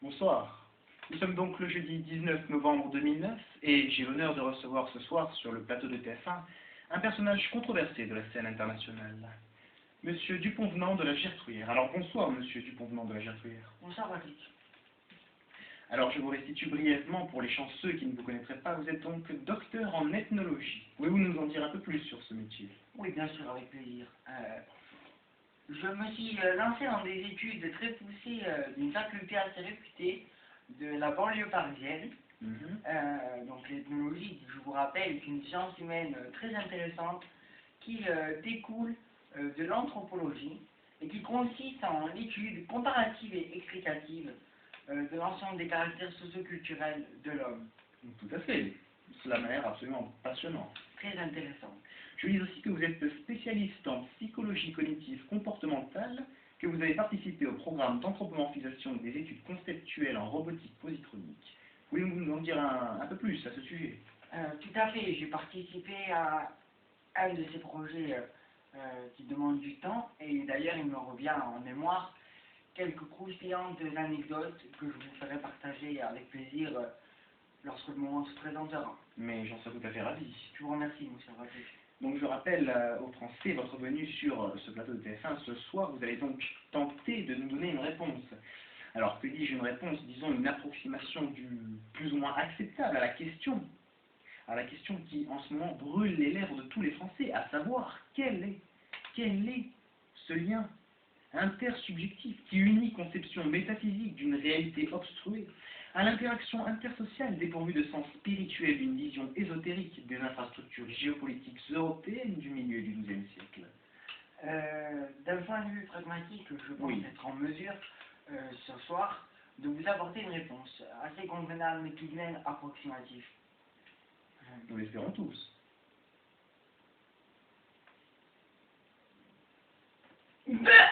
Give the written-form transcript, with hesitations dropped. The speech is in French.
Bonsoir. Nous sommes donc le jeudi 19 novembre 2009 et j'ai l'honneur de recevoir ce soir sur le plateau de TF1 un personnage controversé de la scène internationale, Monsieur Dupont-Venant de la Gertruire. Alors bonsoir Monsieur Dupont-Venant de la Gertruire. Bonsoir Patrick. Alors je vous restitue brièvement pour les chanceux qui ne vous connaîtraient pas, vous êtes donc docteur en ethnologie. Pouvez-vous nous en dire un peu plus sur ce métier? Oui, bien sûr, avec plaisir. Je me suis lancé dans des études très poussées d'une faculté assez réputée de la banlieue parisienne. Donc l'ethnologie, je vous rappelle, est une science humaine très intéressante qui découle de l'anthropologie et qui consiste en l'étude comparative et explicative de l'ensemble des caractères socioculturels de l'homme. Tout à fait. Cela m'a l'air absolument passionnant. Très intéressant. Je lis aussi que vous êtes spécialiste en psychologie cognitive comportementale, que vous avez participé au programme d'anthropomorphisation des études conceptuelles en robotique positronique. Pouvez-vous nous en dire un peu plus à ce sujet? Tout à fait, j'ai participé à un de ces projets qui demande du temps, et d'ailleurs il me revient en mémoire quelques croustillantes anecdotes que je vous ferai partager avec plaisir lorsque le moment se présentera. Mais j'en serais tout à fait ravi. Je vous remercie, monsieur Patrick. Donc je rappelle aux Français votre venue sur ce plateau de TF1 ce soir. Vous allez donc tenter de nous donner une réponse. Alors que dis-je une réponse, disons une approximation du plus ou moins acceptable à la question qui en ce moment brûle les lèvres de tous les Français, à savoir quel est ce lien intersubjectif qui unit conception métaphysique d'une réalité obstruée à l'interaction intersociale dépourvue de sens spirituel d'une vision ésotérique des infrastructures géopolitiques européennes du milieu du XIIe siècle. D'un point de vue pragmatique, je pense être en mesure, ce soir, de vous apporter une réponse assez convenable mais tout de même approximative. Nous l'espérons tous. Ben